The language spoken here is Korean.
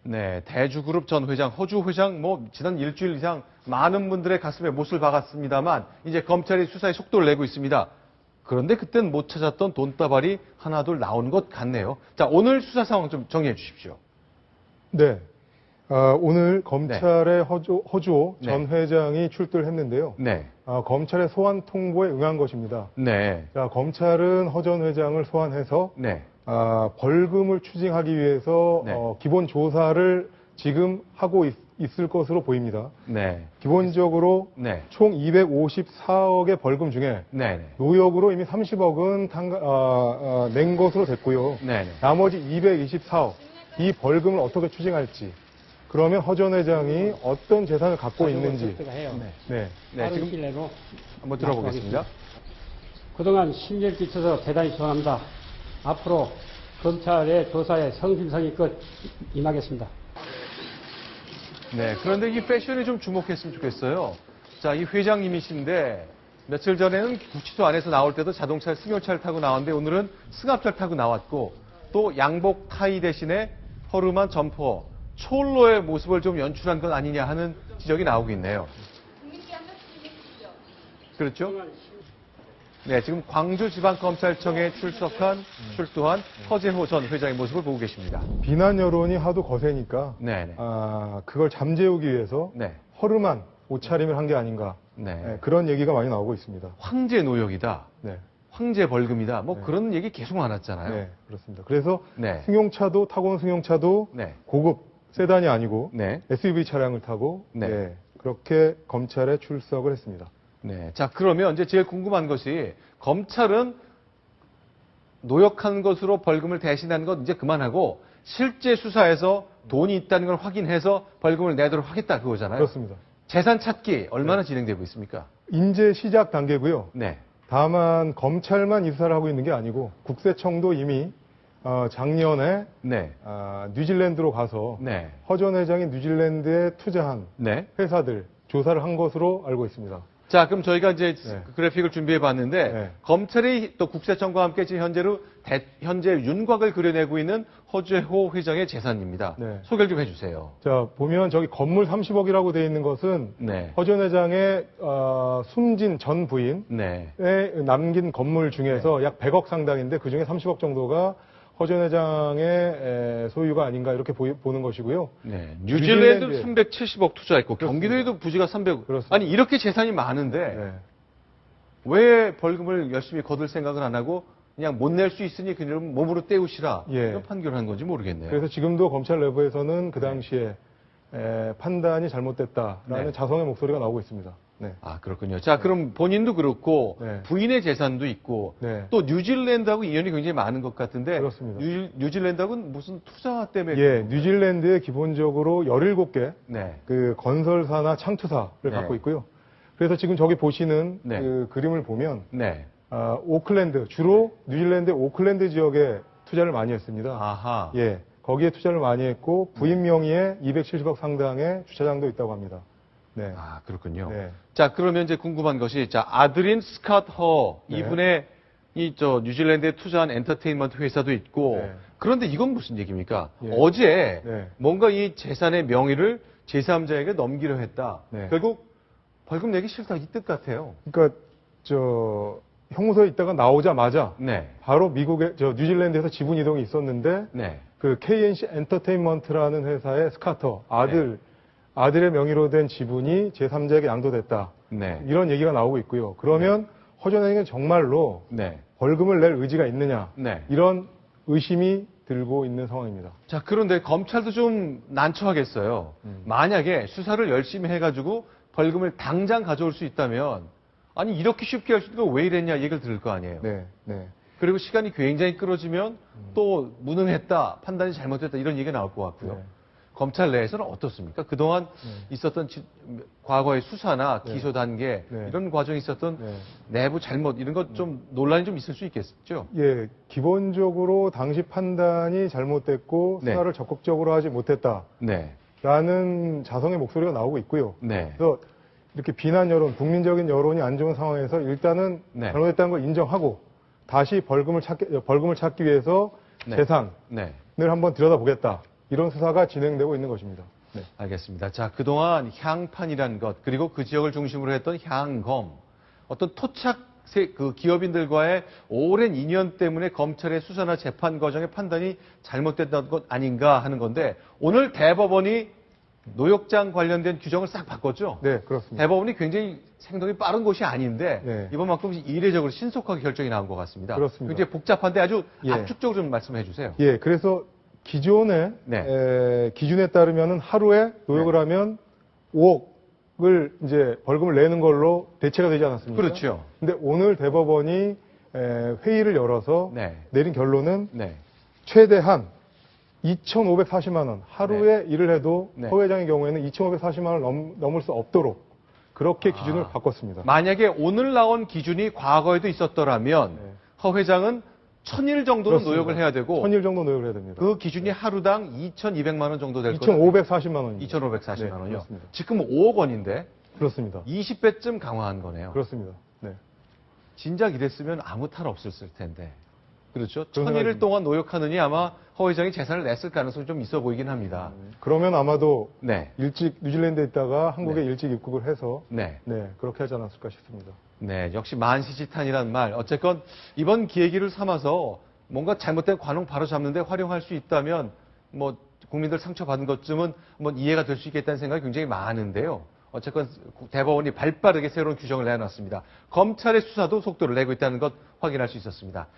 네, 대주그룹 전 회장, 허주 회장, 지난 일주일 이상 많은 분들의 가슴에 못을 박았습니다만, 이제 검찰이 수사에 속도를 내고 있습니다. 그런데 그땐 못 찾았던 돈다발이 하나둘 나온 것 같네요. 자, 오늘 수사 상황 좀 정리해 주십시오. 네. 오늘 검찰의 허주호 전 회장이 출두를 했는데요. 네. 검찰의 소환 통보에 응한 것입니다. 네. 자, 검찰은 허 전 회장을 소환해서 네. 벌금을 추징하기 위해서 네. 기본 조사를 지금 하고 있을 것으로 보입니다. 네. 기본적으로 네. 총 254억의 벌금 중에 네. 노역으로 이미 30억은 낸 것으로 됐고요. 네. 나머지 224억, 이 벌금을 어떻게 추징할지, 그러면 허 전 회장이 어떤 재산을 갖고 있는지. 네. 지금 내로 한번 들어보겠습니다. 그동안 심려를 끼쳐서 대단히 죄송합니다. 앞으로 검찰의 조사에 성심성의껏 임하겠습니다. 네, 그런데 이 패션에 좀 주목했으면 좋겠어요. 자, 이 회장님이신데 며칠 전에는 구치소 안에서 나올 때도 자동차 승용차를 타고 나왔는데 오늘은 승합차를 타고 나왔고 또 양복 타이 대신에 허름한 점퍼, 초올로의 모습을 좀 연출한 건 아니냐 하는 지적이 나오고 있네요. 그렇죠? 네, 지금 광주지방검찰청에 출두한 허재호 전 회장의 모습을 보고 계십니다. 비난 여론이 하도 거세니까 네. 그걸 잠재우기 위해서 네. 허름한 옷차림을 한 게 아닌가. 네. 그런 얘기가 많이 나오고 있습니다. 황제 노역이다. 네. 황제 벌금이다. 네. 그런 얘기 계속 많았잖아요. 네, 그렇습니다. 그래서 네. 승용차도 타고 온 승용차도 네. 고급 세단이 아니고 네. SUV 차량을 타고 네. 그렇게 검찰에 출석을 했습니다. 네. 자, 그러면 이제 제일 궁금한 것이 검찰은 노역한 것으로 벌금을 대신하는 건 이제 그만하고 실제 수사에서 돈이 있다는 걸 확인해서 벌금을 내도록 하겠다 그거잖아요. 그렇습니다. 재산 찾기 얼마나 진행되고 있습니까? 인제 시작 단계고요. 네. 다만 검찰만 이 수사를 하고 있는 게 아니고 국세청도 이미 작년에 네. 뉴질랜드로 가서 네. 허 전 회장이 뉴질랜드에 투자한 네. 회사들 조사를 한 것으로 알고 있습니다. 자, 그럼 저희가 이제 네. 그래픽을 준비해 봤는데 네. 검찰이 또 국세청과 함께 지금 현재 윤곽을 그려내고 있는 허재호 회장의 재산입니다. 네. 소개를 좀 해주세요. 자, 보면 저기 건물 30억이라고 되어 있는 것은 네. 허 전 회장의 숨진 전 부인에 네. 남긴 건물 중에서 약 100억 상당인데 그중에 30억 정도가 허 전 회장의 소유가 아닌가 이렇게 보는 것이고요. 네. 뉴질랜드 뉴질랜드에 370억 투자했고 경기도에도 부지가 300억. 그렇습니다. 아니 이렇게 재산이 많은데 네. 왜 벌금을 열심히 거둘 생각을 안 하고 그냥 못 낼 수 있으니 그냥 몸으로 때우시라 이런 판결을 한 건지 모르겠네요. 그래서 지금도 검찰 내부에서는 그 당시에 판단이 잘못됐다라는 네. 자성의 목소리가 나오고 있습니다. 네. 아, 그렇군요. 자, 그럼 본인도 그렇고 네. 부인의 재산도 있고 네. 또 뉴질랜드하고 인연이 굉장히 많은 것 같은데 그렇습니다. 뉴질랜드하고는 무슨 투자 때문에 예, 뉴질랜드에 기본적으로 17개 네. 그 건설사나 창투사를 네. 갖고 있고요. 그래서 지금 저기 보시는 네. 그 그림을 보면 네. 오클랜드, 주로 뉴질랜드 오클랜드 지역에 투자를 많이 했습니다. 아하. 예, 거기에 투자를 많이 했고 부인 명의의 270억 상당의 주차장도 있다고 합니다. 네. 아, 그렇군요. 네. 자, 그러면 이제 궁금한 것이 자, 아들인 스캇 허 네. 이분의 뉴질랜드에 투자한 엔터테인먼트 회사도 있고 네. 그런데 이건 무슨 얘기입니까? 예. 어제 네. 뭔가 이 재산의 명의를 제3자에게 넘기려 했다. 네. 결국 벌금 내기 싫다 이 뜻 같아요. 그러니까 형무소에 있다가 나오자마자 네. 바로 뉴질랜드에서 지분 이동이 있었는데 네. 그 KNC 엔터테인먼트라는 회사의 스카터 아들의 명의로 된 지분이 제3자에게 양도됐다. 네. 이런 얘기가 나오고 있고요. 그러면 허 전 회장이 정말로 네. 벌금을 낼 의지가 있느냐 네. 이런 의심이 들고 있는 상황입니다. 자, 그런데 검찰도 좀 난처하겠어요. 만약에 수사를 열심히 해가지고 벌금을 당장 가져올 수 있다면 아니 이렇게 쉽게 할 수 있는 거 왜 이랬냐 얘기를 들을 거 아니에요. 네, 네. 그리고 시간이 굉장히 끌어지면 또 무능했다, 판단이 잘못됐다 이런 얘기가 나올 것 같고요. 네. 검찰 내에서는 어떻습니까? 그동안 있었던 과거의 수사나 네. 기소 단계 네. 이런 과정이 있었던 네. 내부 잘못 이런 것 좀 논란이 좀 있을 수 있겠죠? 예, 기본적으로 당시 판단이 잘못됐고 네. 수사를 적극적으로 하지 못했다라는 네. 자성의 목소리가 나오고 있고요. 네. 그래서 이렇게 비난 여론, 국민적인 여론이 안 좋은 상황에서 일단은 네. 잘못했다는 걸 인정하고 다시 벌금을 찾기 위해서 네. 재산을 네. 한번 들여다보겠다. 이런 수사가 진행되고 있는 것입니다. 네. 알겠습니다. 자, 그동안 향판이란 것, 그리고 그 지역을 중심으로 했던 향검, 어떤 토착 그 기업인들과의 오랜 인연 때문에 검찰의 수사나 재판 과정의 판단이 잘못됐던 것 아닌가 하는 건데, 오늘 대법원이 노역장 관련된 규정을 싹 바꿨죠? 네, 그렇습니다. 대법원이 굉장히 행동이 빠른 곳이 아닌데 네. 이번만큼 이례적으로 신속하게 결정이 나온 것 같습니다. 그렇습니다. 굉장히 복잡한데 아주 예. 압축적으로 좀 말씀해 주세요. 예, 그래서 기존의 네. 기준에 따르면 하루에 노역을 네. 하면 5억을 이제 벌금을 내는 걸로 대체가 되지 않았습니까? 그렇죠. 근데 오늘 대법원이 회의를 열어서 네. 내린 결론은 네. 최대한 2,540만 원 하루에 일을 해도 네. 허 회장의 경우에는 2,540만 원을 넘을 수 없도록 그렇게 기준을 바꿨습니다. 만약에 오늘 나온 기준이 과거에도 있었더라면 네. 허 회장은 1,000일 정도는 그렇습니다. 노역을 해야 되고 1,000일 정도 노역을 해야 됩니다. 그 기준이 하루당 2,200만 원 정도 될 거예요. 2,540만 원입니다. 2,540만 네, 원이요. 그렇습니다. 지금 5억 원인데 그렇습니다. 20배쯤 강화한 거네요. 그렇습니다. 네. 진작 이랬으면 아무 탈 없었을 텐데. 그렇죠? 그런 1,000일을 생각입니다. 동안 노역하느니 아마 허 회장이 재산을 냈을 가능성이 좀 있어 보이긴 합니다. 그러면 아마도 네. 일찍 뉴질랜드에 있다가 한국에 네. 일찍 입국을 해서 네. 그렇게 하지 않았을까 싶습니다. 네. 역시 만시지탄이란 말. 어쨌건 이번 기회기를 삼아서 뭔가 잘못된 관용 바로 잡는데 활용할 수 있다면 뭐 국민들 상처받은 것쯤은 뭐 이해가 될 수 있겠다는 생각이 굉장히 많은데요. 어쨌건 대법원이 발빠르게 새로운 규정을 내놨습니다. 검찰의 수사도 속도를 내고 있다는 것 확인할 수 있었습니다.